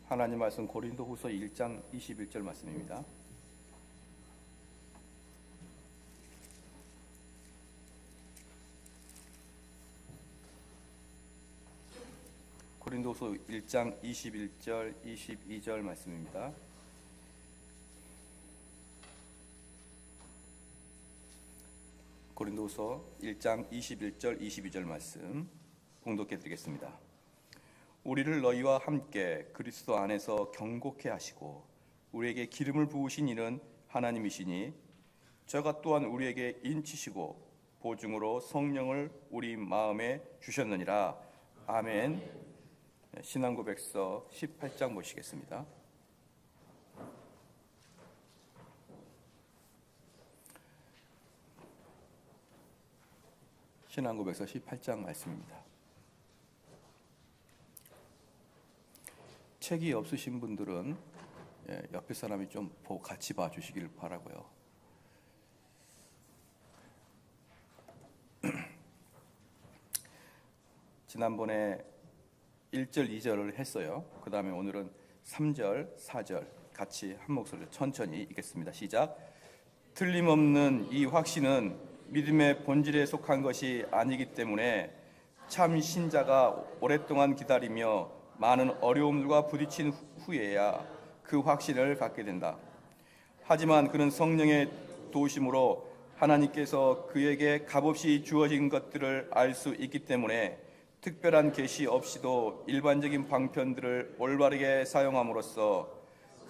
하나님 말씀 고린도후서 1장 21절 말씀입니다. 고린도후서 1장 21절 22절 말씀입니다. 고린도후서 1장 21절 22절 말씀 봉독해 드리겠습니다. 우리를 너희와 함께 그리스도 안에서 경고케 하시고 우리에게 기름을 부으신 이는 하나님이시니 저가 또한 우리에게 인치시고 보증으로 성령을 우리 마음에 주셨느니라. 아멘. 신앙고백서 18장 보시겠습니다. 신앙고백서 18장 말씀입니다. 책이 없으신 분들은 옆에 사람이 좀 같이 봐주시길 바라고요. 지난번에 1절, 2절을 했어요. 그 다음에 오늘은 3절, 4절 같이 한 목소리로 천천히 읽겠습니다. 시작. 틀림없는 이 확신은 믿음의 본질에 속한 것이 아니기 때문에 참 신자가 오랫동안 기다리며 많은 어려움들과 부딪힌 후에야 그 확신을 갖게 된다. 하지만 그는 성령의 도우심으로 하나님께서 그에게 값없이 주어진 것들을 알 수 있기 때문에 특별한 계시 없이도 일반적인 방편들을 올바르게 사용함으로써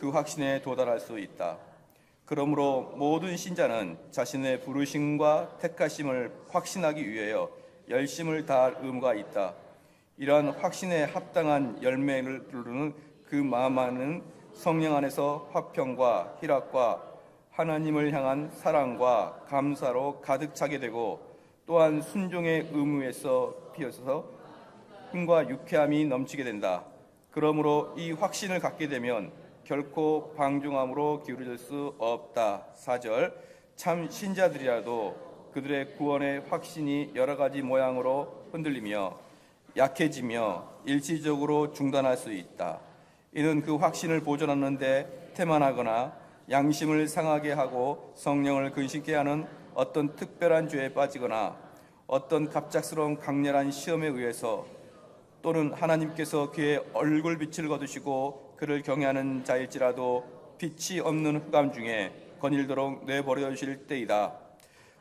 그 확신에 도달할 수 있다. 그러므로 모든 신자는 자신의 부르심과 택하심을 확신하기 위하여 열심을 다할 의무가 있다. 이러한 확신에 합당한 열매를 두르는 그 마음 안은 성령 안에서 화평과 희락과 하나님을 향한 사랑과 감사로 가득 차게 되고 또한 순종의 의무에서 비어서 힘과 유쾌함이 넘치게 된다. 그러므로 이 확신을 갖게 되면 결코 방종함으로 기울어질 수 없다. 4절. 참 신자들이라도 그들의 구원의 확신이 여러 가지 모양으로 흔들리며 약해지며 일시적으로 중단할 수 있다. 이는 그 확신을 보존하는 데 태만하거나 양심을 상하게 하고 성령을 근심케 하는 어떤 특별한 죄에 빠지거나 어떤 갑작스러운 강렬한 시험에 의해서 또는 하나님께서 그의 얼굴빛을 거두시고 그를 경외하는 자일지라도 빛이 없는 흑암 중에 거닐도록 내버려 주실 때이다.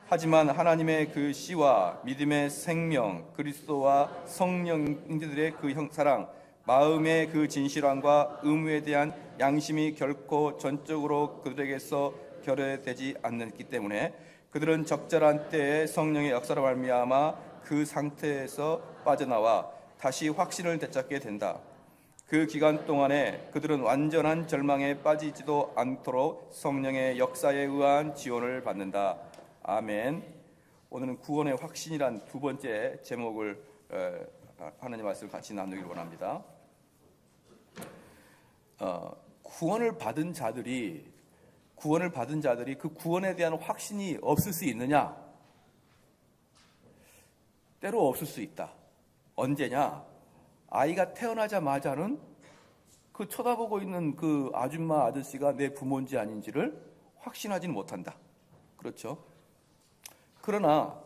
하지만 하나님의 그 씨와 믿음의 생명, 그리스도와 성령들의 그 사랑, 마음의 그 진실함과 의무에 대한 양심이 결코 전적으로 그들에게서 결여되지 않기 때문에 그들은 적절한 때에 성령의 역사로 말미암아 그 상태에서 빠져나와 다시 확신을 되찾게 된다. 그 기간 동안에 그들은 완전한 절망에 빠지지도 않도록 성령의 역사에 의한 지원을 받는다. 아멘. 오늘은 구원의 확신이란 두 번째 제목을 하나님 말씀을 같이 나누기를 원합니다. 구원을 받은 자들이 그 구원에 대한 확신이 없을 수 있느냐? 때로 없을 수 있다. 언제냐? 아이가 태어나자마자는 그 쳐다보고 있는 그 아줌마 아저씨가 내 부모인지 아닌지를 확신하지는 못한다. 그렇죠? 그러나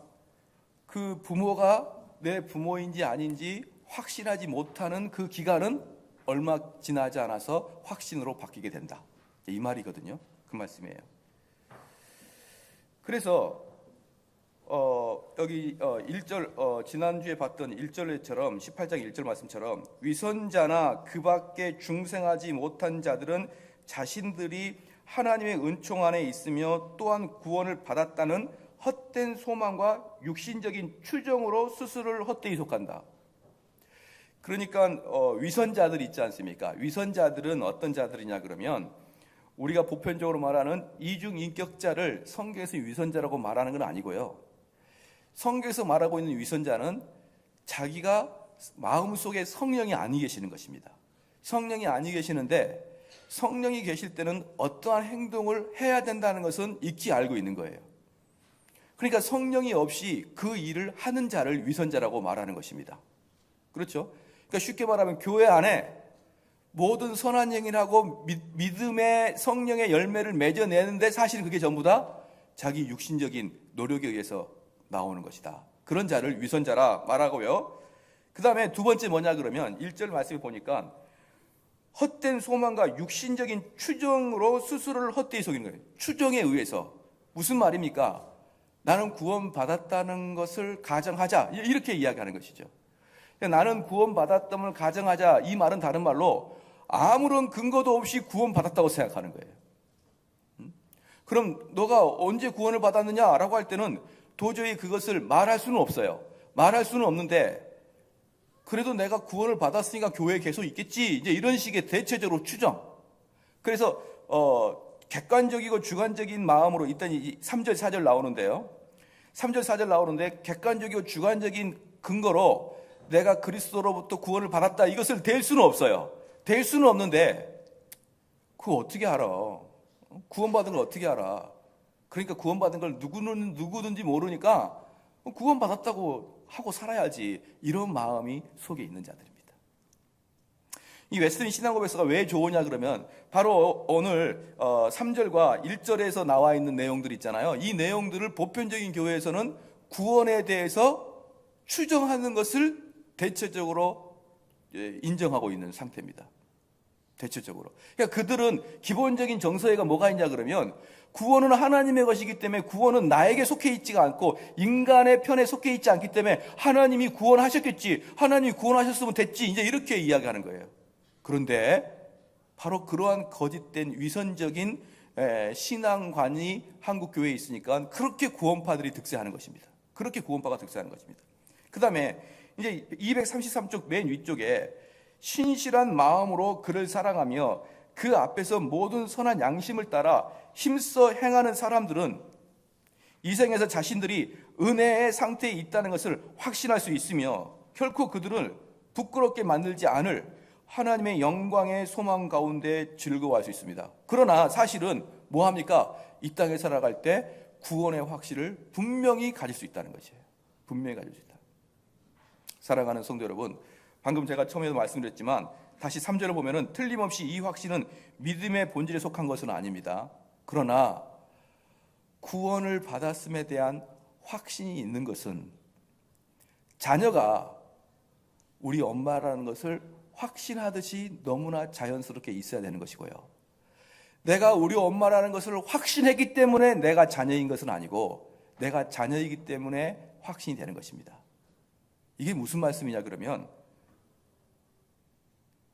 그 부모가 내 부모인지 아닌지 확신하지 못하는 그 기간은 얼마 지나지 않아서 확신으로 바뀌게 된다. 이 말이거든요. 그 말씀이에요. 그래서 여기 1절 지난주에 봤던 1절처럼 18장 1절 말씀처럼 위선자나 그 밖에 중생하지 못한 자들은 자신들이 하나님의 은총 안에 있으며 또한 구원을 받았다는 헛된 소망과 육신적인 추정으로 스스로를 헛되이 속한다. 그러니까 위선자들 있지 않습니까? 위선자들은 어떤 자들이냐 그러면 우리가 보편적으로 말하는 이중인격자를 성경에서 위선자라고 말하는 건 아니고요. 성경에서 말하고 있는 위선자는 자기가 마음속에 성령이 아니 계시는 것입니다. 성령이 아니 계시는데 성령이 계실 때는 어떠한 행동을 해야 된다는 것은 익히 알고 있는 거예요. 그러니까 성령이 없이 그 일을 하는 자를 위선자라고 말하는 것입니다. 그렇죠? 그러니까 쉽게 말하면 교회 안에 모든 선한 행위라고 믿음의 성령의 열매를 맺어내는데 사실 그게 전부 다 자기 육신적인 노력에 의해서 나오는 것이다. 그런 자를 위선자라 말하고요. 그 다음에 두 번째 뭐냐 그러면 1절 말씀에 보니까 헛된 소망과 육신적인 추정으로 스스로를 헛되이 속이는 거예요. 추정에 의해서. 무슨 말입니까? 나는 구원받았다는 것을 가정하자, 이렇게 이야기하는 것이죠. 나는 구원받았음을 가정하자, 이 말은 다른 말로 아무런 근거도 없이 구원받았다고 생각하는 거예요. 그럼 너가 언제 구원을 받았느냐라고 할 때는 도저히 그것을 말할 수는 없어요. 말할 수는 없는데 그래도 내가 구원을 받았으니까 교회에 계속 있겠지, 이제 이런 식의 대체적으로 추정. 그래서 객관적이고 주관적인 마음으로 일단 3절 4절 나오는데요. 3절 4절 나오는데 객관적이고 주관적인 근거로 내가 그리스도로부터 구원을 받았다, 이것을 댈 수는 없어요. 댈 수는 없는데 그거 어떻게 알아? 구원받은 걸 어떻게 알아? 그러니까 구원받은 걸 누구든지 모르니까 구원받았다고 하고 살아야지, 이런 마음이 속에 있는 자들입니다. 이 웨스턴 신앙고백서가 왜 좋으냐 그러면 바로 오늘 3절과 1절에서 나와 있는 내용들 있잖아요. 이 내용들을 보편적인 교회에서는 구원에 대해서 추정하는 것을 대체적으로 인정하고 있는 상태입니다. 대체적으로. 그러니까 그들은 기본적인 정서가 뭐가 있냐 그러면 구원은 하나님의 것이기 때문에 구원은 나에게 속해 있지가 않고 인간의 편에 속해 있지 않기 때문에 하나님이 구원하셨겠지, 하나님이 구원하셨으면 됐지, 이제 이렇게 이야기하는 거예요. 그런데 바로 그러한 거짓된 위선적인 신앙관이 한국 교회에 있으니까 그렇게 구원파들이 득세하는 것입니다. 그렇게 구원파가 득세하는 것입니다. 그 다음에 이제 233쪽 맨 위쪽에 신실한 마음으로 그를 사랑하며 그 앞에서 모든 선한 양심을 따라 힘써 행하는 사람들은 이 생에서 자신들이 은혜의 상태에 있다는 것을 확신할 수 있으며 결코 그들을 부끄럽게 만들지 않을 하나님의 영광의 소망 가운데 즐거워할 수 있습니다. 그러나 사실은 뭐합니까? 이 땅에 살아갈 때 구원의 확신을 분명히 가질 수 있다는 것이에요. 분명히 가질 수 있다. 사랑하는 성도 여러분, 방금 제가 처음에도 말씀드렸지만 다시 3절을 보면은 틀림없이 이 확신은 믿음의 본질에 속한 것은 아닙니다. 그러나 구원을 받았음에 대한 확신이 있는 것은 자녀가 우리 엄마라는 것을 확신하듯이 너무나 자연스럽게 있어야 되는 것이고요. 내가 우리 엄마라는 것을 확신했기 때문에 내가 자녀인 것은 아니고 내가 자녀이기 때문에 확신이 되는 것입니다. 이게 무슨 말씀이냐 그러면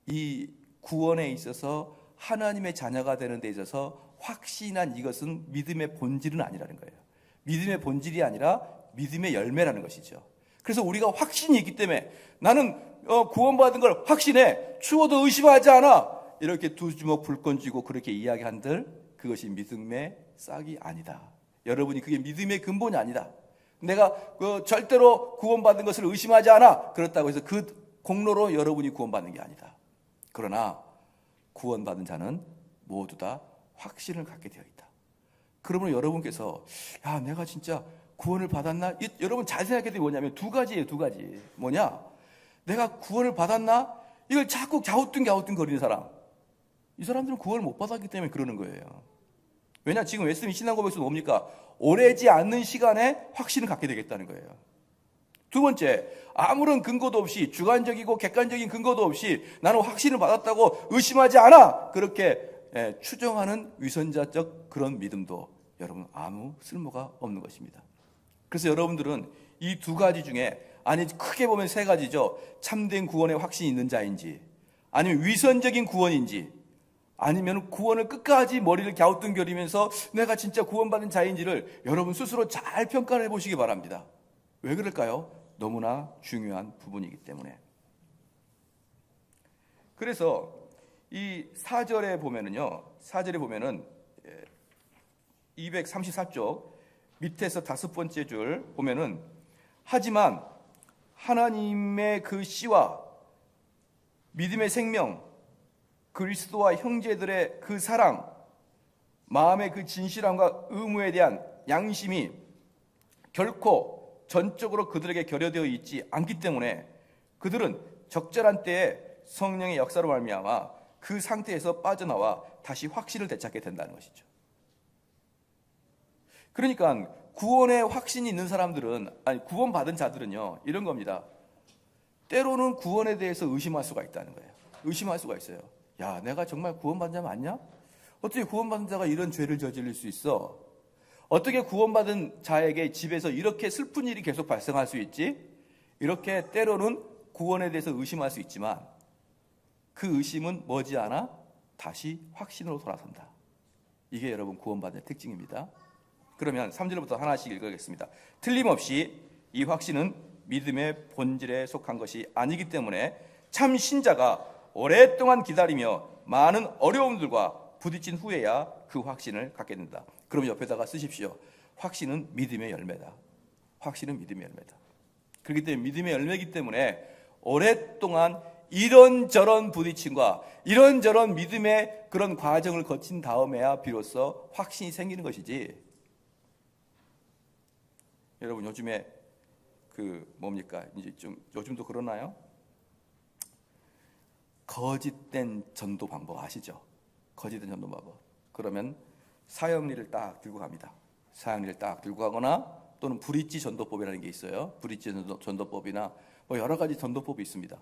이 구원에 있어서 하나님의 자녀가 되는 데 있어서 확신한 이것은 믿음의 본질은 아니라는 거예요. 믿음의 본질이 아니라 믿음의 열매라는 것이죠. 그래서 우리가 확신이 있기 때문에 나는 구원받은 걸 확신해, 추워도 의심하지 않아, 이렇게 두 주먹 불끈 쥐고 그렇게 이야기한들 그것이 믿음의 싹이 아니다. 여러분이 그게 믿음의 근본이 아니다. 내가 절대로 구원받은 것을 의심하지 않아, 그렇다고 해서 그 공로로 여러분이 구원받는 게 아니다. 그러나 구원받은 자는 모두 다 확신을 갖게 되어 있다. 그러면 여러분께서 야, 내가 진짜 구원을 받았나? 여러분 잘 생각해야 돼. 뭐냐면 두 가지예요. 두 가지. 뭐냐? 내가 구원을 받았나? 이걸 자꾸 갸우뚱거리는 사람. 이 사람들은 구원을 못 받았기 때문에 그러는 거예요. 왜냐? 지금 웨스턴 신앙고백에서 뭡니까? 오래지 않는 시간에 확신을 갖게 되겠다는 거예요. 두 번째, 아무런 근거도 없이, 주관적이고 객관적인 근거도 없이 나는 확신을 받았다고 의심하지 않아, 그렇게 추정하는 위선자적 그런 믿음도 여러분 아무 쓸모가 없는 것입니다. 그래서 여러분들은 이 두 가지 중에, 아니 크게 보면 세 가지죠. 참된 구원의 확신이 있는 자인지, 아니면 위선적인 구원인지, 아니면 구원을 끝까지 머리를 갸우뚱거리면서 내가 진짜 구원받은 자인지를 여러분 스스로 잘 평가를 해보시기 바랍니다. 왜 그럴까요? 너무나 중요한 부분이기 때문에. 그래서 이 4절에 보면은요, 4절에 보면은 234쪽 밑에서 다섯 번째 줄 보면은 하지만 하나님의 그 씨와 믿음의 생명, 그리스도와 형제들의 그 사랑, 마음의 그 진실함과 의무에 대한 양심이 결코 전적으로 그들에게 결여되어 있지 않기 때문에 그들은 적절한 때에 성령의 역사로 말미암아 그 상태에서 빠져나와 다시 확신을 되찾게 된다는 것이죠. 그러니까 구원의 확신이 있는 사람들은, 아니 구원받은 자들은요, 이런 겁니다. 때로는 구원에 대해서 의심할 수가 있다는 거예요. 의심할 수가 있어요. 야, 내가 정말 구원받은 자 맞냐? 어떻게 구원받은 자가 이런 죄를 저지를 수 있어? 어떻게 구원받은 자에게 집에서 이렇게 슬픈 일이 계속 발생할 수 있지? 이렇게 때로는 구원에 대해서 의심할 수 있지만 그 의심은 머지않아 다시 확신으로 돌아선다. 이게 여러분 구원받은 특징입니다. 그러면 3절부터 하나씩 읽어보겠습니다. 틀림없이 이 확신은 믿음의 본질에 속한 것이 아니기 때문에 참 신자가 오랫동안 기다리며 많은 어려움들과 부딪힌 후에야 그 확신을 갖게 된다. 그럼 옆에다가 쓰십시오. 확신은 믿음의 열매다. 확신은 믿음의 열매다. 그렇기 때문에 믿음의 열매이기 때문에 오랫동안 이런저런 부딪힘과 이런저런 믿음의 그런 과정을 거친 다음에야 비로소 확신이 생기는 것이지. 여러분 요즘에 이제 좀 요즘도 그러나요? 거짓된 전도 방법 아시죠? 거짓된 전도 방법. 그러면 사형리를 딱 들고 갑니다. 사형리를 딱 들고 가거나 또는 브릿지 전도법이라는 게 있어요. 브릿지 전도법이나 뭐 여러 가지 전도법이 있습니다.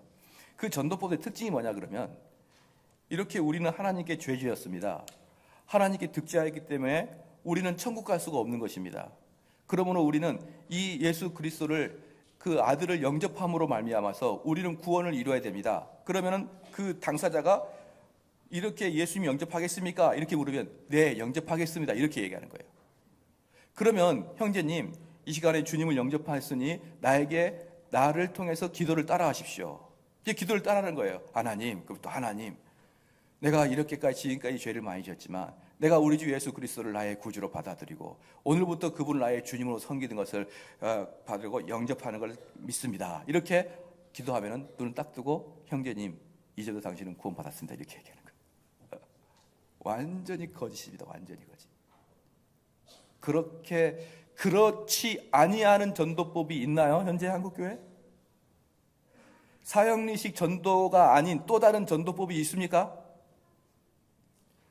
그 전도법의 특징이 뭐냐 그러면 이렇게 우리는 하나님께 죄지었습니다. 하나님께 득죄하였기 때문에 우리는 천국 갈 수가 없는 것입니다. 그러므로 우리는 이 예수 그리스도를 그 아들을 영접함으로 말미암아서 우리는 구원을 이루어야 됩니다. 그러면은 그 당사자가 이렇게 예수님 영접하겠습니까? 이렇게 물으면 네, 영접하겠습니다. 이렇게 얘기하는 거예요. 그러면 형제님, 이 시간에 주님을 영접하였으니 나를 통해서 기도를 따라하십시오. 이게 기도를 따라하는 거예요. 하나님, 그럼 또 하나님, 내가 지금까지 죄를 많이 지었지만 내가 우리 주 예수 그리스도를 나의 구주로 받아들이고 오늘부터 그분을 나의 주님으로 섬기는 것을 받들고 영접하는 걸 믿습니다. 이렇게 기도하면은 눈을 딱 뜨고 형제님, 이제도 당신은 구원받았습니다. 이렇게 얘기하는 거예요. 완전히 거짓입니다. 완전히 거짓. 그렇지 아니하는 전도법이 있나요? 현재 한국교회? 사형리식 전도가 아닌 또 다른 전도법이 있습니까?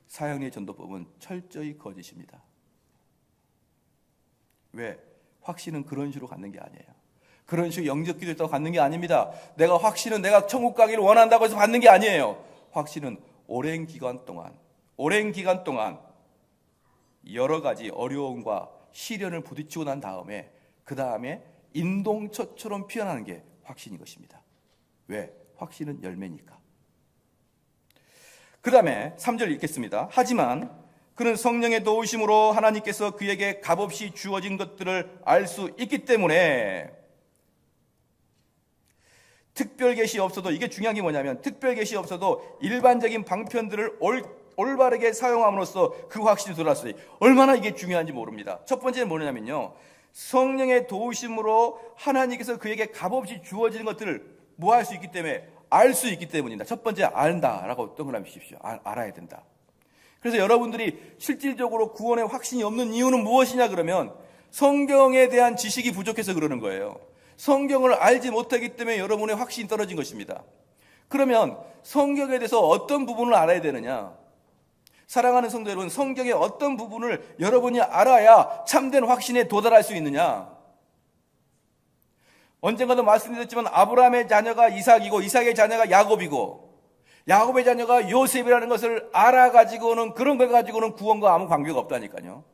사형리의 전도법은 철저히 거짓입니다. 왜? 확신은 그런 식으로 갖는 게 아니에요. 그런 식으로 영접기도 있다고 갖는 게 아닙니다. 확신은 내가 천국 가기를 원한다고 해서 갖는 게 아니에요. 확신은 오랜 기간 동안 여러 가지 어려움과 시련을 부딪히고 난 다음에 그 다음에 인동초처럼 피어나는 게 확신인 것입니다. 왜? 확신은 열매니까. 그 다음에 3절 읽겠습니다. 하지만 그는 성령의 도우심으로 하나님께서 그에게 값없이 주어진 것들을 알 수 있기 때문에 특별 계시 없어도, 이게 중요한 게 뭐냐면 특별 계시 없어도 일반적인 방편들을 올바르게 사용함으로써 그 확신이 돌아왔어요. 얼마나 이게 중요한지 모릅니다. 첫 번째는 뭐냐면요, 성령의 도우심으로 하나님께서 그에게 값없이 주어지는 것들을 뭐 할 수 있기 때문에, 알 수 있기 때문입니다. 첫 번째, 안다라고 동그라미 치십시오. 알아야 된다. 그래서 여러분들이 실질적으로 구원의 확신이 없는 이유는 무엇이냐 그러면 성경에 대한 지식이 부족해서 그러는 거예요. 성경을 알지 못하기 때문에 여러분의 확신이 떨어진 것입니다. 그러면 성경에 대해서 어떤 부분을 알아야 되느냐? 사랑하는 성도 여러분, 성경의 어떤 부분을 여러분이 알아야 참된 확신에 도달할 수 있느냐? 언젠가도 말씀드렸지만 아브라함의 자녀가 이삭이고 이삭의 자녀가 야곱이고 야곱의 자녀가 요셉이라는 것을 알아가지고는, 그런 걸 가지고는 구원과 아무 관계가 없다니까요.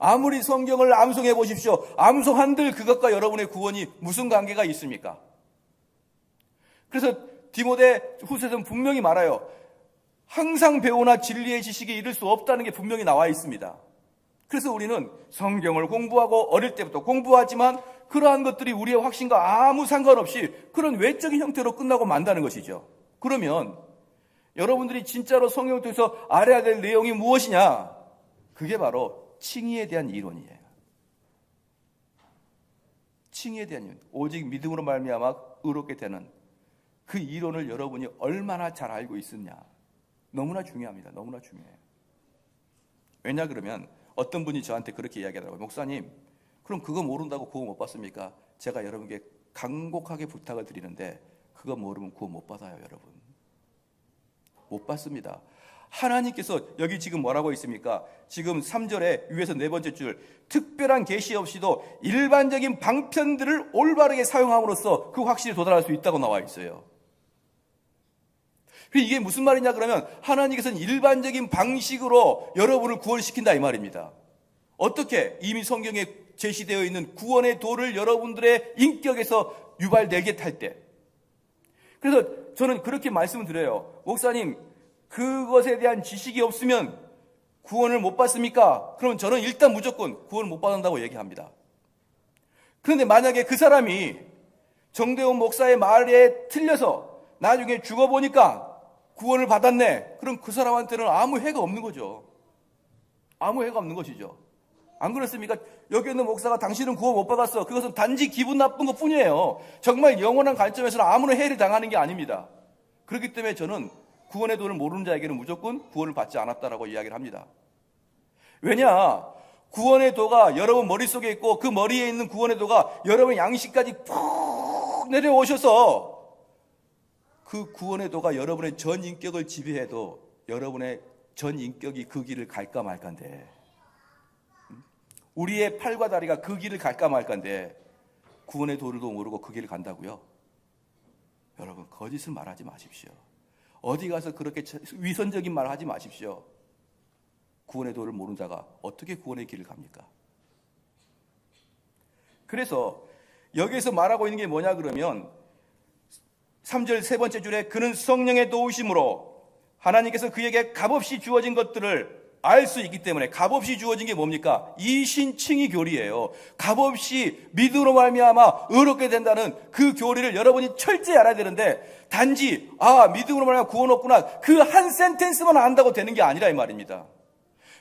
아무리 성경을 암송해 보십시오. 암송한들 그것과 여러분의 구원이 무슨 관계가 있습니까? 그래서 디모데 후서에서는 분명히 말아요. 항상 배우나 진리의 지식에 이를 수 없다는 게 분명히 나와 있습니다. 그래서 우리는 성경을 공부하고 어릴 때부터 공부하지만 그러한 것들이 우리의 확신과 아무 상관없이 그런 외적인 형태로 끝나고 만다는 것이죠. 그러면 여러분들이 진짜로 성경을 통해서 알아야 될 내용이 무엇이냐? 그게 바로 칭의에 대한 이론이에요. 칭의에 대한 이론. 오직 믿음으로 말미암아 의롭게 되는 그 이론을 여러분이 얼마나 잘 알고 있느냐. 너무나 중요합니다. 너무나 중요해요. 왜냐 그러면 어떤 분이 저한테 그렇게 이야기하더라고요. 목사님, 그럼 그거 모른다고 구원 못 받습니까? 제가 여러분께 간곡하게 부탁을 드리는데 그거 모르면 구원 못 받아요, 여러분. 못 받습니다. 하나님께서 여기 지금 뭐라고 있습니까? 지금 3절에 위에서 네 번째 줄, 특별한 계시 없이도 일반적인 방편들을 올바르게 사용함으로써 그 확신에 도달할 수 있다고 나와 있어요. 이게 무슨 말이냐 그러면 하나님께서는 일반적인 방식으로 여러분을 구원시킨다 이 말입니다. 어떻게? 이미 성경에 제시되어 있는 구원의 도를 여러분들의 인격에서 유발되게 탈 때. 그래서 저는 그렇게 말씀을 드려요. 목사님, 그것에 대한 지식이 없으면 구원을 못 받습니까? 그러면 저는 일단 무조건 구원을 못 받는다고 얘기합니다. 그런데 만약에 그 사람이 정대원 목사의 말에 틀려서 나중에 죽어보니까 구원을 받았네. 그럼 그 사람한테는 아무 해가 없는 거죠. 아무 해가 없는 것이죠. 안 그렇습니까? 여기 있는 목사가 당신은 구원 못 받았어. 그것은 단지 기분 나쁜 것 뿐이에요. 정말 영원한 관점에서는 아무런 해를 당하는 게 아닙니다. 그렇기 때문에 저는 구원의 도를 모르는 자에게는 무조건 구원을 받지 않았다라고 이야기를 합니다. 왜냐? 구원의 도가 여러분 머릿속에 있고 그 머리에 있는 구원의 도가 여러분 양식까지 푹 내려오셔서 그 구원의 도가 여러분의 전 인격을 지배해도 여러분의 전 인격이 그 길을 갈까 말까인데, 우리의 팔과 다리가 그 길을 갈까 말까인데 구원의 도를도 모르고 그 길을 간다고요? 여러분, 거짓을 말하지 마십시오. 어디 가서 그렇게 위선적인 말 하지 마십시오. 구원의 도를 모르는 자가 어떻게 구원의 길을 갑니까? 그래서 여기에서 말하고 있는 게 뭐냐 그러면 3절 세 번째 줄에 그는 성령의 도우심으로 하나님께서 그에게 값없이 주어진 것들을 알 수 있기 때문에, 값없이 주어진 게 뭡니까? 이신칭의 교리예요. 값없이 믿음으로 말미암아 의롭게 된다는 그 교리를 여러분이 철저히 알아야 되는데, 단지 믿음으로 말미암아 구원 얻구나 그 한 센텐스만 안다고 되는 게 아니라 이 말입니다.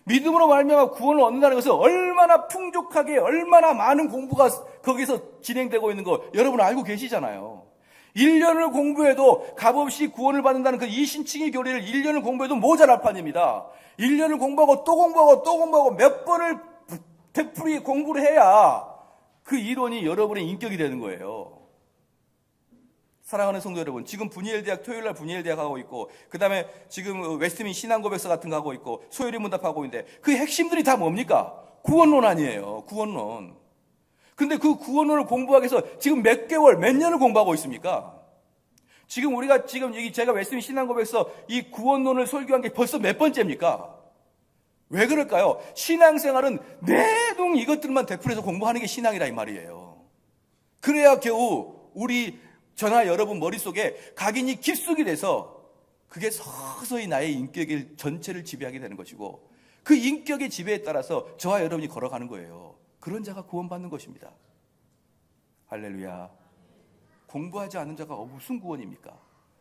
믿음으로 말미암아 구원을 얻는다는 것은 얼마나 풍족하게 얼마나 많은 공부가 거기서 진행되고 있는 거 여러분 알고 계시잖아요. 1년을 공부해도 값없이 구원을 받는다는 그 이신칭의 교리를 1년을 공부해도 모자랄 판입니다. 1년을 공부하고 또 공부하고 또 공부하고 몇 번을 되풀이 공부를 해야 그 이론이 여러분의 인격이 되는 거예요. 사랑하는 성도 여러분, 지금 분이엘대학 토요일날 분이엘대학 하고 있고, 그 다음에 지금 웨스트민 신앙고백서 같은 거 하고 있고, 소요리 문답하고 있는데 그 핵심들이 다 뭡니까? 구원론 아니에요. 구원론. 근데 그 구원론을 공부하기 위해서 지금 몇 개월, 몇 년을 공부하고 있습니까? 지금 우리가 제가 웨스트민 신앙고백서 이 구원론을 설교한 게 벌써 몇 번째입니까? 왜 그럴까요? 신앙생활은 내동 이것들만 되풀이해서 공부하는 게 신앙이라 이 말이에요. 그래야 겨우 우리 저나 여러분 머릿속에 각인이 깊숙이 돼서 그게 서서히 나의 인격의 전체를 지배하게 되는 것이고, 그 인격의 지배에 따라서 저와 여러분이 걸어가는 거예요. 그런 자가 구원받는 것입니다. 할렐루야. 공부하지 않은 자가 무슨 구원입니까?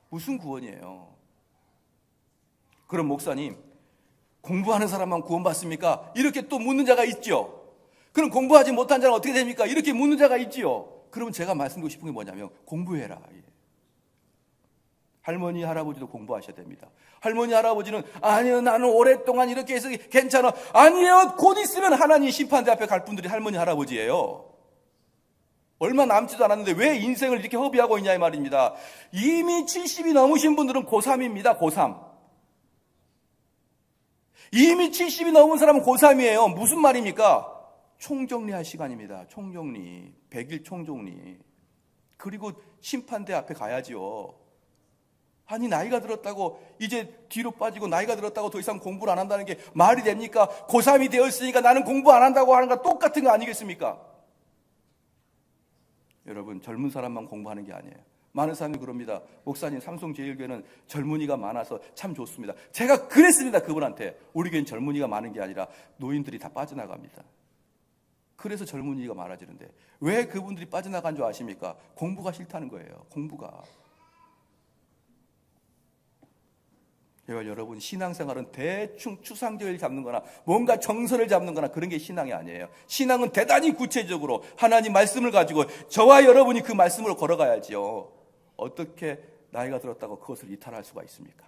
무슨 구원이에요? 그럼 목사님, 공부하는 사람만 구원받습니까? 이렇게 또 묻는 자가 있죠. 그럼 공부하지 못한 자는 어떻게 됩니까? 이렇게 묻는 자가 있지요. 그러면 제가 말씀드리고 싶은 게 뭐냐면 공부해라. 할머니 할아버지도 공부하셔야 됩니다. 할머니 할아버지는 아니요, 나는 오랫동안 이렇게 해서 괜찮아. 아니에요, 곧 있으면 하나님 심판대 앞에 갈 분들이 할머니 할아버지예요. 얼마 남지도 않았는데 왜 인생을 이렇게 허비하고 있냐 이 말입니다. 이미 70이 넘으신 분들은 고3입니다. 고3. 이미 70이 넘은 사람은 고3이에요. 무슨 말입니까? 총정리할 시간입니다. 총정리. 100일 총정리. 그리고 심판대 앞에 가야지요. 아니, 나이가 들었다고 이제 뒤로 빠지고 나이가 들었다고 더 이상 공부를 안 한다는 게 말이 됩니까? 고3이 되었으니까 나는 공부 안 한다고 하는 거 똑같은 거 아니겠습니까? 여러분, 젊은 사람만 공부하는 게 아니에요. 많은 사람들이 그럽니다. 목사님, 삼성제일교회는 젊은이가 많아서 참 좋습니다. 제가 그랬습니다. 그분한테. 우리 교회는 젊은이가 많은 게 아니라 노인들이 다 빠져나갑니다. 그래서 젊은이가 많아지는데 왜 그분들이 빠져나간 줄 아십니까? 공부가 싫다는 거예요. 공부가. 여러분, 신앙생활은 대충 추상적을 잡는 거나 뭔가 정선을 잡는 거나 그런 게 신앙이 아니에요. 신앙은 대단히 구체적으로 하나님 말씀을 가지고 저와 여러분이 그 말씀으로 걸어가야지요. 어떻게 나이가 들었다고 그것을 이탈할 수가 있습니까?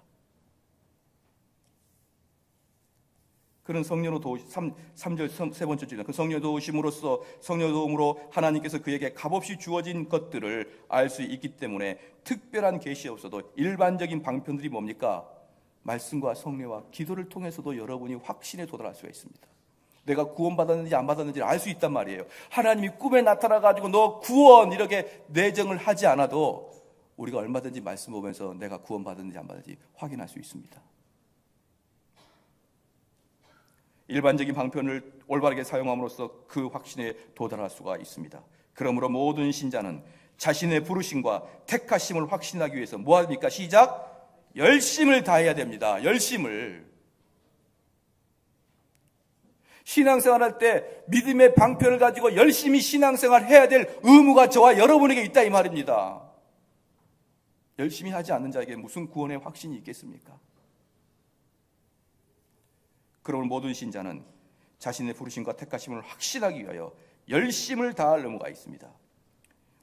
그런 성령의 도우심, 3절 세 번째 줄에 그 성령의 도우심으로써, 성령의 도움으로 하나님께서 그에게 값없이 주어진 것들을 알 수 있기 때문에 특별한 계시 없어도 일반적인 방편들이 뭡니까? 말씀과 성례와 기도를 통해서도 여러분이 확신에 도달할 수가 있습니다. 내가 구원받았는지 안 받았는지 알 수 있단 말이에요. 하나님이 꿈에 나타나가지고 너 구원 이렇게 내정을 하지 않아도 우리가 얼마든지 말씀 보면서 내가 구원받았는지 안 받았는지 확인할 수 있습니다. 일반적인 방편을 올바르게 사용함으로써 그 확신에 도달할 수가 있습니다. 그러므로 모든 신자는 자신의 부르심과 택하심을 확신하기 위해서 뭐 합니까? 시작! 열심을 다해야 됩니다. 열심을. 신앙생활할 때 믿음의 방편을 가지고 열심히 신앙생활 해야 될 의무가 저와 여러분에게 있다 이 말입니다. 열심히 하지 않는 자에게 무슨 구원의 확신이 있겠습니까? 그러므로 모든 신자는 자신의 부르심과 택하심을 확신하기 위하여 열심을 다할 의무가 있습니다.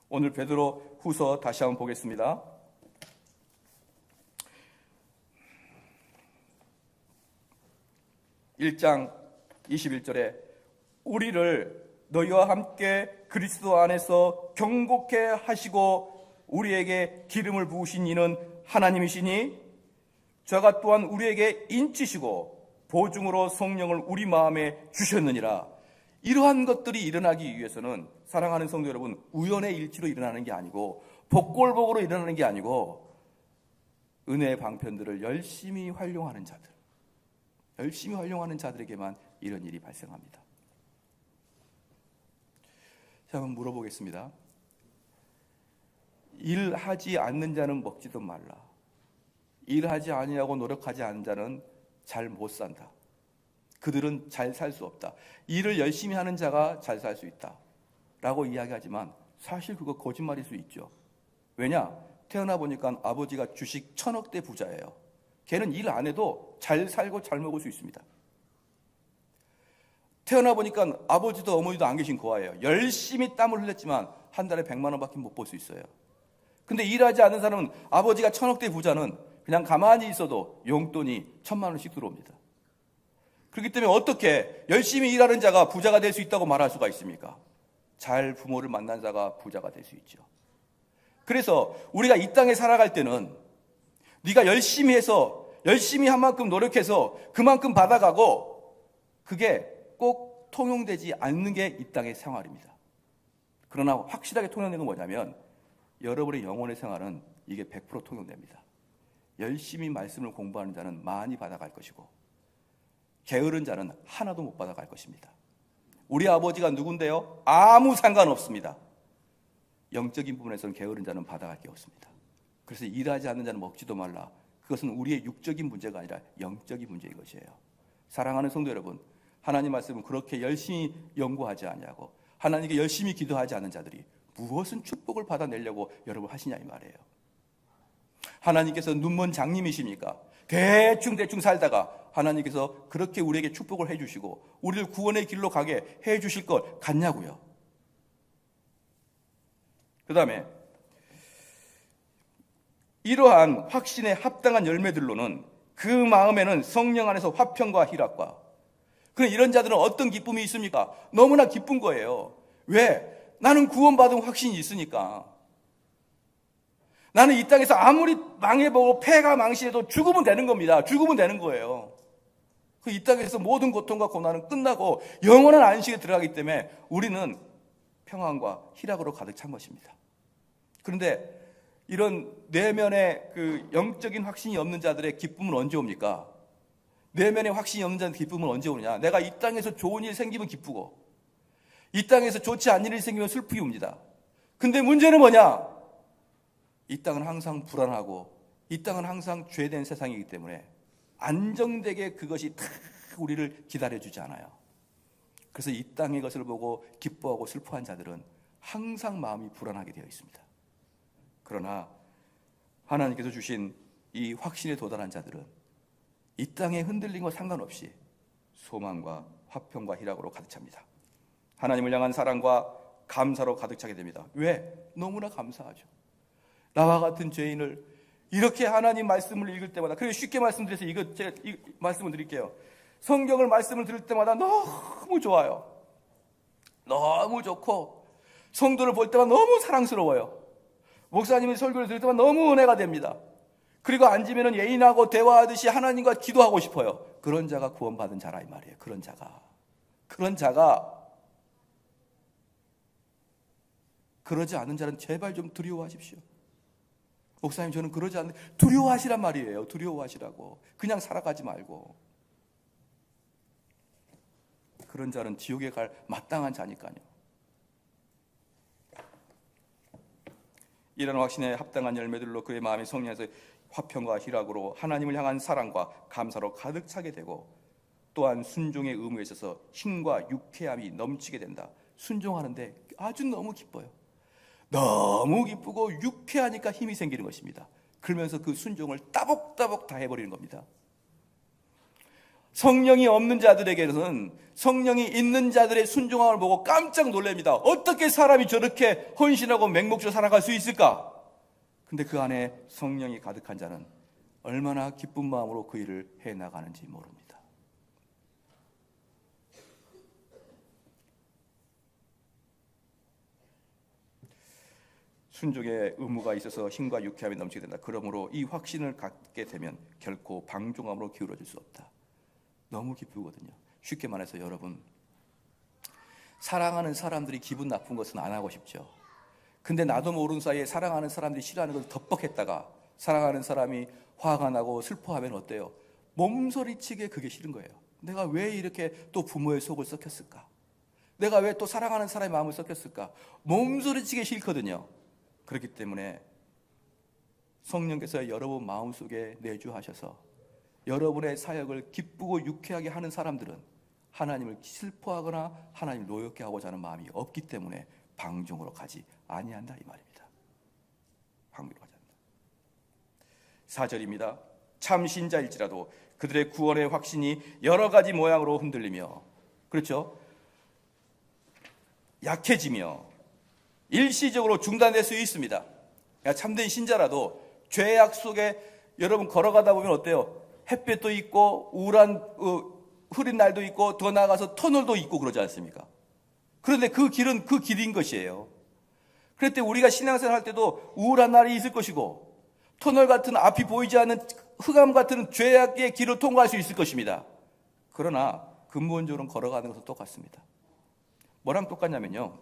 오늘 베드로 후서 다시 한번 보겠습니다. 1장 21절에 우리를 너희와 함께 그리스도 안에서 경고케 하시고 우리에게 기름을 부으신 이는 하나님이시니 저가 또한 우리에게 인치시고 보증으로 성령을 우리 마음에 주셨느니라. 이러한 것들이 일어나기 위해서는 사랑하는 성도 여러분, 우연의 일치로 일어나는 게 아니고 복골복으로 일어나는 게 아니고 은혜의 방편들을 열심히 활용하는 자들, 열심히 활용하는 자들에게만 이런 일이 발생합니다. 자, 한번 물어보겠습니다. 일하지 않는 자는 먹지도 말라. 일하지 아니하고 노력하지 않는 자는 잘 못 산다. 그들은 잘 살 수 없다. 일을 열심히 하는 자가 잘 살 수 있다 라고 이야기하지만 사실 그거 거짓말일 수 있죠. 왜냐? 태어나 보니까 아버지가 주식 1000억대 부자예요. 걔는 일 안 해도 잘 살고 잘 먹을 수 있습니다. 태어나 보니까 아버지도 어머니도 안 계신 고아예요. 열심히 땀을 흘렸지만 한 달에 100만 원밖에 못 벌 수 있어요. 근데 일하지 않는 사람은 아버지가 1000억대 부자는 그냥 가만히 있어도 용돈이 1000만 원씩 들어옵니다. 그렇기 때문에 어떻게 열심히 일하는 자가 부자가 될 수 있다고 말할 수가 있습니까? 잘 부모를 만난 자가 부자가 될 수 있죠. 그래서 우리가 이 땅에 살아갈 때는 네가 열심히 해서 열심히 한 만큼 노력해서 그만큼 받아가고 그게 꼭 통용되지 않는 게 이 땅의 생활입니다. 그러나 확실하게 통용되는 건 뭐냐면 여러분의 영혼의 생활은 이게 100% 통용됩니다. 열심히 말씀을 공부하는 자는 많이 받아갈 것이고 게으른 자는 하나도 못 받아갈 것입니다. 우리 아버지가 누군데요? 아무 상관없습니다. 영적인 부분에서는 게으른 자는 받아갈 게 없습니다. 그래서 일하지 않는 자는 먹지도 말라. 그것은 우리의 육적인 문제가 아니라 영적인 문제인 것이에요. 사랑하는 성도 여러분, 하나님 말씀은 그렇게 열심히 연구하지 않냐고 하나님께 열심히 기도하지 않는 자들이 무엇은 축복을 받아내려고 여러분 하시냐 이 말이에요. 하나님께서 눈먼 장님이십니까? 대충 살다가 하나님께서 그렇게 우리에게 축복을 해주시고 우리를 구원의 길로 가게 해주실 것 같냐고요. 그 다음에 이러한 확신에 합당한 열매들로는 그 마음에는 성령 안에서 화평과 희락과 그럼 이런 자들은 어떤 기쁨이 있습니까? 너무나 기쁜 거예요. 왜? 나는 구원받은 확신이 있으니까. 나는 이 땅에서 아무리 망해보고 패가 망신해도 죽으면 되는 겁니다. 죽으면 되는 거예요. 이 땅에서 모든 고통과 고난은 끝나고 영원한 안식에 들어가기 때문에 우리는 평안과 희락으로 가득 찬 것입니다. 그런데 이런 내면의 그 영적인 확신이 없는 자들의 기쁨은 언제 옵니까? 내면의 확신이 없는 자들의 기쁨은 언제 오느냐? 내가 이 땅에서 좋은 일 생기면 기쁘고 이 땅에서 좋지 않은 일이 생기면 슬프게 옵니다. 근데 문제는 뭐냐? 이 땅은 항상 불안하고 이 땅은 항상 죄된 세상이기 때문에 안정되게 그것이 다 우리를 기다려주지 않아요. 그래서 이 땅의 것을 보고 기뻐하고 슬퍼한 자들은 항상 마음이 불안하게 되어 있습니다. 그러나 하나님께서 주신 이 확신에 도달한 자들은 이 땅의 흔들림과 상관없이 소망과 화평과 희락으로 가득 찹니다. 하나님을 향한 사랑과 감사로 가득 차게 됩니다. 왜? 너무나 감사하죠. 나와 같은 죄인을 이렇게 하나님 말씀을 읽을 때마다, 그리고 쉽게 말씀드려서 제가 말씀을 드릴게요. 성경을 말씀을 들을 때마다 너무 좋아요. 너무 좋고 성도를 볼 때마다 너무 사랑스러워요. 목사님의 설교를 들을 때마다 너무 은혜가 됩니다. 그리고 앉으면 예인하고 대화하듯이 하나님과 기도하고 싶어요. 그런 자가 구원받은 자라 이 말이에요. 그런 자가 그러지 않은 자는 제발 좀 두려워하십시오. 목사님, 저는 그러지 않는데 두려워하시란 말이에요. 두려워하시라고. 그냥 살아가지 말고. 그런 자는 지옥에 갈 마땅한 자니까요. 이런 확신에 합당한 열매들로 그의 마음이 성령에서 화평과 희락으로 하나님을 향한 사랑과 감사로 가득 차게 되고, 또한 순종의 의무에 있어서 힘과 유쾌함이 넘치게 된다. 순종하는데 아주 너무 기뻐요. 너무 기쁘고 유쾌하니까 힘이 생기는 것입니다. 그러면서 그 순종을 따복따복 다 해버리는 겁니다. 성령이 없는 자들에게는 성령이 있는 자들의 순종함을 보고 깜짝 놀랍니다. 어떻게 사람이 저렇게 헌신하고 맹목적으로 살아갈 수 있을까? 근데 그 안에 성령이 가득한 자는 얼마나 기쁜 마음으로 그 일을 해나가는지 모릅니다. 순종의 의무가 있어서 힘과 유쾌함이 넘치게 된다. 그러므로 이 확신을 갖게 되면 결코 방종함으로 기울어질 수 없다. 너무 기쁘거든요. 쉽게 말해서 여러분, 사랑하는 사람들이 기분 나쁜 것은 안 하고 싶죠. 근데 나도 모르는 사이에 사랑하는 사람들이 싫어하는 걸 덮벅했다가 사랑하는 사람이 화가 나고 슬퍼하면 어때요? 몸소리치게 그게 싫은 거예요. 내가 왜 이렇게 또 부모의 속을 썩혔을까? 내가 왜 또 사랑하는 사람의 마음을 썩혔을까? 몸소리치게 싫거든요. 그렇기 때문에 성령께서 여러분 마음속에 내주하셔서 여러분의 사역을 기쁘고 유쾌하게 하는 사람들은 하나님을 슬퍼하거나 하나님을 노엽게 하고자 하는 마음이 없기 때문에 방종으로 가지 아니한다 이 말입니다. 방종으로 가지 않는다. 4절입니다. 참 신자일지라도 그들의 구원의 확신이 여러 가지 모양으로 흔들리며, 그렇죠? 약해지며 일시적으로 중단될 수 있습니다. 참된 신자라도 죄악 속에 여러분 걸어가다 보면 어때요? 햇볕도 있고 우울한 흐린 날도 있고 더 나아가서 터널도 있고 그러지 않습니까? 그런데 그 길은 그 길인 것이에요. 그럴 때 우리가 신앙생활 할 때도 우울한 날이 있을 것이고 터널 같은 앞이 보이지 않는 흑암 같은 죄악의 길을 통과할 수 있을 것입니다. 그러나 근본적으로 걸어가는 것은 똑같습니다. 뭐랑 똑같냐면요,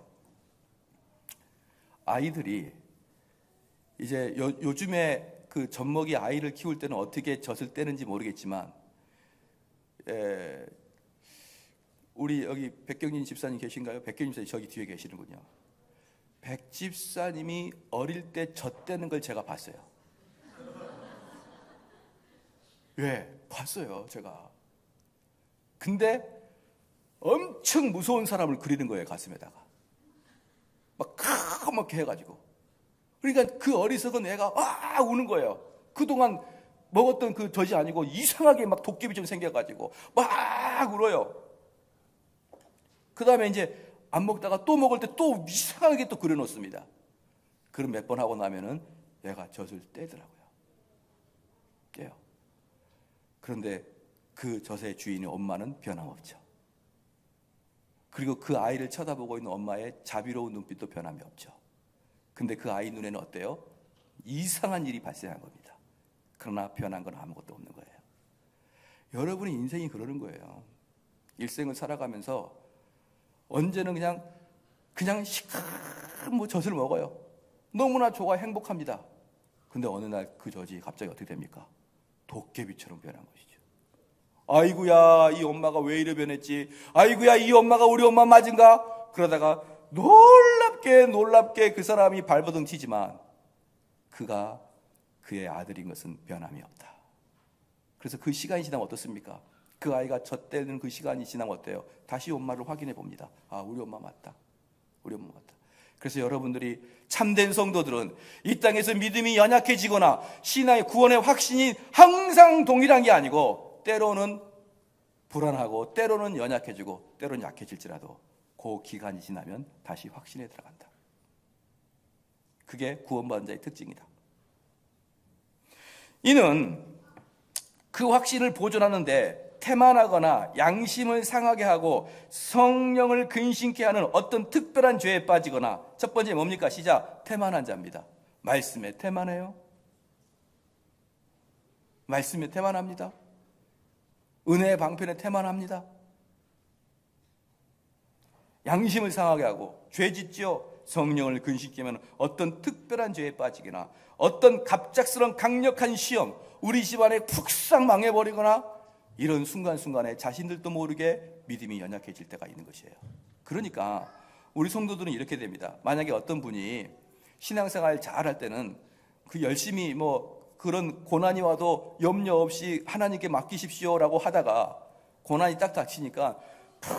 아이들이 이제 요즘에 그 젖먹이 아이를 키울 때는 어떻게 젖을 떼는지 모르겠지만, 우리 여기 백경진 집사님 계신가요? 백경진 집사님 저기 뒤에 계시는군요. 백 집사님이 어릴 때 젖 떼는 걸 제가 봤어요. 왜? 봤어요, 제가. 근데 엄청 무서운 사람을 그리는 거예요, 가슴에다가. 막 까맣게 해가지고. 그러니까 그 어리석은 애가 와 우는 거예요. 그동안 먹었던 그 젖이 아니고 이상하게 막 도깨비처럼 생겨가지고 막 울어요. 그 다음에 이제 안 먹다가 또 먹을 때 또 이상하게 또 그려놓습니다. 그럼 몇 번 하고 나면은 얘가 젖을 떼더라고요. 깨요. 그런데 그 젖의 주인의 엄마는 변함없죠. 그리고 그 아이를 쳐다보고 있는 엄마의 자비로운 눈빛도 변함이 없죠. 근데 그 아이 눈에는 어때요? 이상한 일이 발생한 겁니다. 그러나 변한 건 아무것도 없는 거예요. 여러분의 인생이 그러는 거예요. 일생을 살아가면서 언제는 그냥 시큰 젖을 먹어요. 너무나 좋아 행복합니다. 근데 어느 날 그 젖이 갑자기 어떻게 됩니까? 도깨비처럼 변한 것이죠. 아이고야, 이 엄마가 왜 이래 변했지? 아이고야, 이 엄마가 우리 엄마 맞은가? 그러다가 놀랍게 그 사람이 발버둥 치지만 그가 그의 아들인 것은 변함이 없다. 그래서 그 시간이 지나면 어떻습니까? 그 아이가 젖 떼는 그 시간이 지나면 어때요? 다시 엄마를 확인해 봅니다. 아, 우리 엄마 맞다. 우리 엄마 맞다. 그래서 여러분들이 참된 성도들은 이 땅에서 믿음이 연약해지거나 신앙의 구원의 확신이 항상 동일한 게 아니고 때로는 불안하고 때로는 연약해지고 때로는 약해질지라도 그 기간이 지나면 다시 확신에 들어간다. 그게 구원받은 자의 특징이다. 이는 그 확신을 보존하는데 태만하거나 양심을 상하게 하고 성령을 근심케 하는 어떤 특별한 죄에 빠지거나, 첫 번째 뭡니까? 시작. 태만한 자입니다. 말씀에 태만해요. 말씀에 태만합니다. 은혜의 방편에 태만합니다. 양심을 상하게 하고 죄 짓지어 성령을 근심케면 어떤 특별한 죄에 빠지거나 어떤 갑작스러운 강력한 시험, 우리 집안에 푹싹 망해버리거나 이런 순간순간에 자신들도 모르게 믿음이 연약해질 때가 있는 것이에요. 그러니까 우리 성도들은 이렇게 됩니다. 만약에 어떤 분이 신앙생활 잘할 때는 그 열심히 그런 고난이 와도 염려 없이 하나님께 맡기십시오라고 하다가 고난이 딱 닥치니까 푹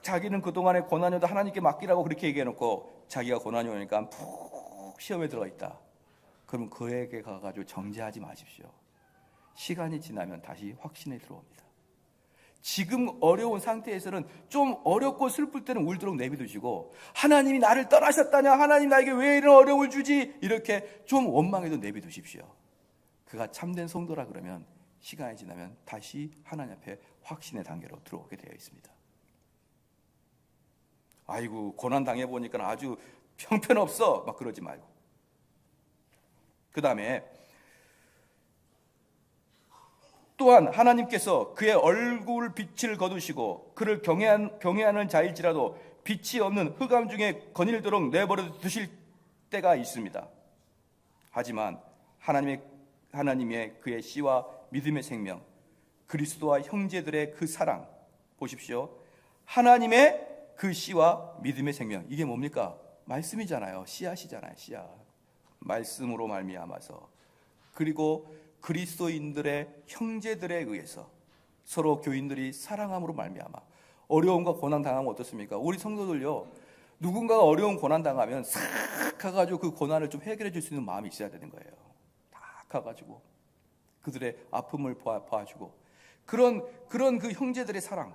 자기는 그동안에 고난이 와도 하나님께 맡기라고 그렇게 얘기해놓고 자기가 고난이 오니까 푹 시험에 들어가 있다. 그럼 그에게 가가지고 정죄하지 마십시오. 시간이 지나면 다시 확신에 들어옵니다. 지금 어려운 상태에서는 좀 어렵고 슬플 때는 울도록 내비두시고 하나님이 나를 떠나셨다냐, 하나님 나에게 왜 이런 어려움을 주지, 이렇게 좀 원망해도 내비두십시오. 그가 참된 성도라 그러면 시간이 지나면 다시 하나님 앞에 확신의 단계로 들어오게 되어 있습니다. 아이고 고난 당해보니까 아주 형편없어 막 그러지 말고, 그 다음에 또한 하나님께서 그의 얼굴 빛을 거두시고 그를 경외하는 자일지라도 빛이 없는 흑암 중에 거닐도록 내버려 두실 때가 있습니다. 하지만 하나님의 그의 씨와 믿음의 생명, 그리스도와 형제들의 그 사랑, 보십시오. 하나님의 그 씨와 믿음의 생명, 이게 뭡니까? 말씀이잖아요. 씨앗이잖아요. 씨앗. 말씀으로 말미암아서, 그리고 그리스도인들의 형제들에 의해서 서로 교인들이 사랑함으로 말미암아 어려움과 고난 당하면 어떻습니까? 우리 성도들요, 누군가가 어려운 고난 당하면 싹 가가지고 그 고난을 좀 해결해 줄 수 있는 마음이 있어야 되는 거예요. 딱 가가지고 그들의 아픔을 봐주고, 그런 그 형제들의 사랑,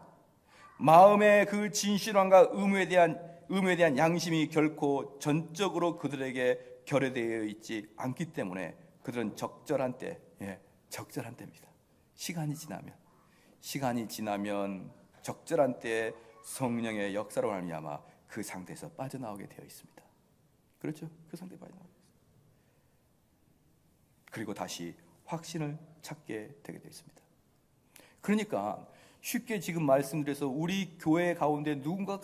마음의 그 진실함과 의무에 대한 양심이 결코 전적으로 그들에게 결여되어 있지 않기 때문에 그들은 적절한 때입니다. 시간이 지나면 적절한 때에 성령의 역사로 말미암아 그 상태에서 빠져나오게 되어 있습니다. 그렇죠? 그 상태에 빠져나오게 있습니다. 그리고 다시 확신을 찾게 되게 되어 있습니다. 그러니까 쉽게 지금 말씀드려서 우리 교회 가운데 누군가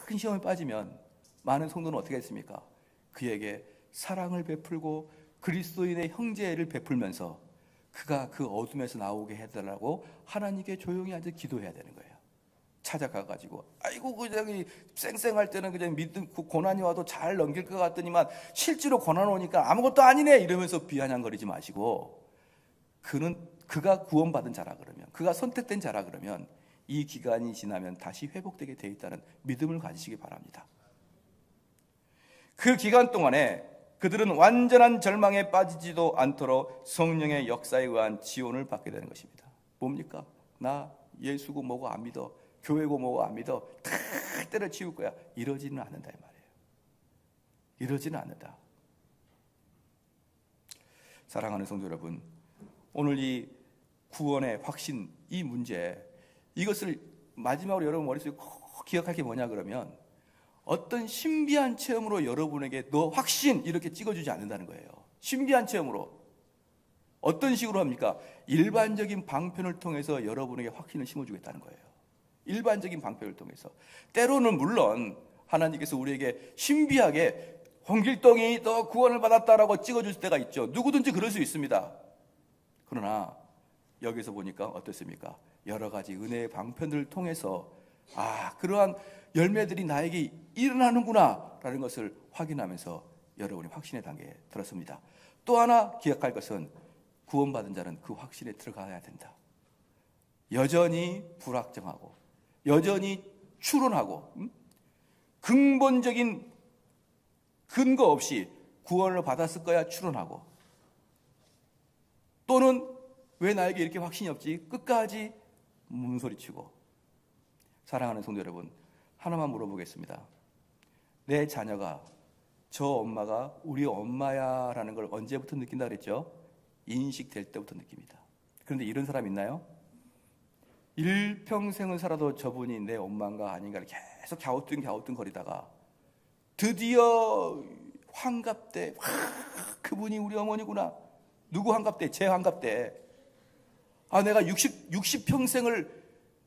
큰 시험에 빠지면 많은 성도는 어떻게 했습니까? 그에게 사랑을 베풀고 그리스도인의 형제를 베풀면서 그가 그 어둠에서 나오게 해달라고 하나님께 조용히 앉아 기도해야 되는 거예요. 찾아가가지고 아이고 그냥 쌩쌩할 때는 그냥 믿음, 고난이 와도 잘 넘길 것 같더니만 실제로 고난 오니까 아무것도 아니네 이러면서 비아냥거리지 마시고, 그가 구원받은 자라 그러면, 그가 선택된 자라 그러면 이 기간이 지나면 다시 회복되게 돼 있다는 믿음을 가지시기 바랍니다. 그 기간 동안에 그들은 완전한 절망에 빠지지도 않도록 성령의 역사에 의한 지원을 받게 되는 것입니다. 뭡니까? 나 예수고 뭐고 안 믿어, 교회고 뭐고 안 믿어, 다 때려치울 거야, 이러지는 않는다 이 말이에요. 이러지는 않는다. 사랑하는 성도 여러분, 오늘 이 구원의 확신, 이 문제, 이것을 마지막으로 여러분 머릿속에 꼭 기억할 게 뭐냐 그러면, 어떤 신비한 체험으로 여러분에게 너 확신 이렇게 찍어주지 않는다는 거예요. 신비한 체험으로. 어떤 식으로 합니까? 일반적인 방편을 통해서 여러분에게 확신을 심어주겠다는 거예요. 일반적인 방편을 통해서. 때로는 물론 하나님께서 우리에게 신비하게 홍길동이 너 구원을 받았다라고 찍어줄 때가 있죠. 누구든지 그럴 수 있습니다. 그러나 여기서 보니까 어떻습니까? 여러 가지 은혜의 방편들을 통해서 그러한 열매들이 나에게 일어나는구나 라는 것을 확인하면서 여러분이 확신의 단계에 들었습니다. 또 하나 기억할 것은 구원받은 자는 그 확신에 들어가야 된다. 여전히 불확정하고 여전히 추론하고 근본적인 근거 없이 구원을 받았을 거야 추론하고, 또는 왜 나에게 이렇게 확신이 없지 끝까지 몸소리치고. 사랑하는 성도 여러분, 하나만 물어보겠습니다. 내 자녀가 저 엄마가 우리 엄마야 라는 걸 언제부터 느낀다 그랬죠? 인식될 때부터 느낍니다. 그런데 이런 사람 있나요? 일평생을 살아도 저분이 내 엄마인가 아닌가를 계속 갸우뚱 거리다가 드디어 환갑 때 그분이 우리 어머니구나. 누구 환갑 때? 제 환갑 때 내가 60평생을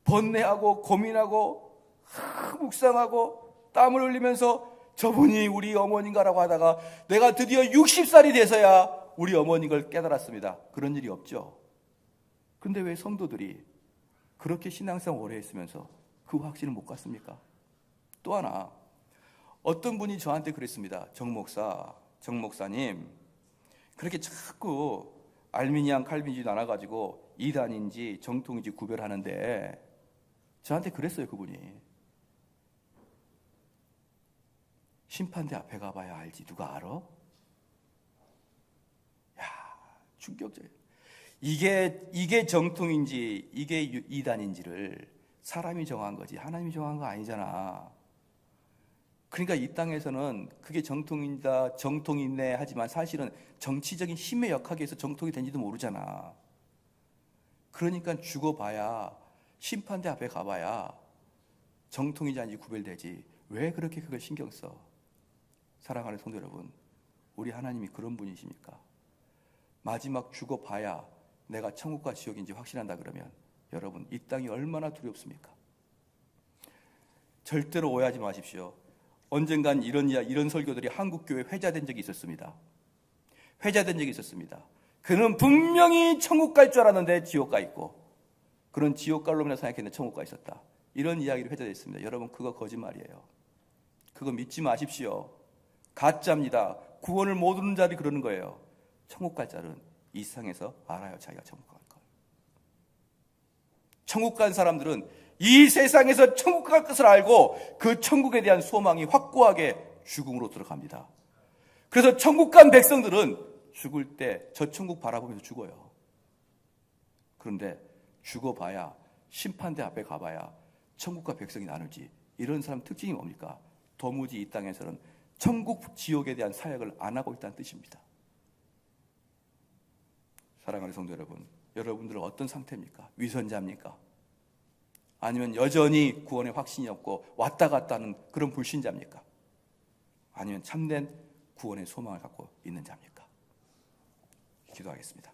번뇌하고 고민하고 묵상하고 땀을 흘리면서 저분이 우리 어머니인가라고 하다가 내가 드디어 60살이 돼서야 우리 어머니를 깨달았습니다. 그런 일이 없죠. 그런데 왜 성도들이 그렇게 신앙생활 오래 했으면서 그 확신을 못 갖습니까? 또 하나, 어떤 분이 저한테 그랬습니다. 정 목사님, 그렇게 자꾸 알미니안 칼빈주의 나눠가지고 이단인지 정통인지 구별하는데, 저한테 그랬어요. 그분이 심판대 앞에 가봐야 알지 누가 알아? 야, 충격적이에요. 이게 정통인지 이게 이단인지를 사람이 정한 거지 하나님이 정한 거 아니잖아. 그러니까 이 땅에서는 그게 정통이다, 정통이네 하지만 사실은 정치적인 힘의 역학에서 정통이 된지도 모르잖아. 그러니까 죽어봐야, 심판대 앞에 가봐야 정통인지 아닌지 구별되지. 왜 그렇게 그걸 신경 써? 사랑하는 성도 여러분, 우리 하나님이 그런 분이십니까? 마지막 죽어봐야 내가 천국과 지옥인지 확신한다 그러면 여러분, 이 땅이 얼마나 두렵습니까? 절대로 오해하지 마십시오. 언젠간 이런 설교들이 한국교회에 회자된 적이 있었습니다. 그는 분명히 천국 갈 줄 알았는데 지옥 가 있고, 그런 지옥 갈 놈이라 생각했는데 천국 가 있었다. 이런 이야기를 회자됐습니다. 여러분, 그거 거짓말이에요. 그거 믿지 마십시오. 가짜입니다. 구원을 못 얻는 자들이 그러는 거예요. 천국 갈 자는 이 세상에서 알아요. 자기가 천국 갈 걸. 천국 간 사람들은 이 세상에서 천국 갈 것을 알고 그 천국에 대한 소망이 확고하게 죽음으로 들어갑니다. 그래서 천국 간 백성들은 죽을 때 저 천국 바라보면서 죽어요. 그런데 죽어봐야, 심판대 앞에 가봐야 천국과 백성이 나누지. 이런 사람 특징이 뭡니까? 도무지 이 땅에서는 천국, 지옥에 대한 사역을 안 하고 있다는 뜻입니다. 사랑하는 성도 여러분, 여러분들은 어떤 상태입니까? 위선자입니까? 아니면 여전히 구원의 확신이 없고 왔다 갔다 하는 그런 불신자입니까? 아니면 참된 구원의 소망을 갖고 있는 자입니까? 기도하겠습니다.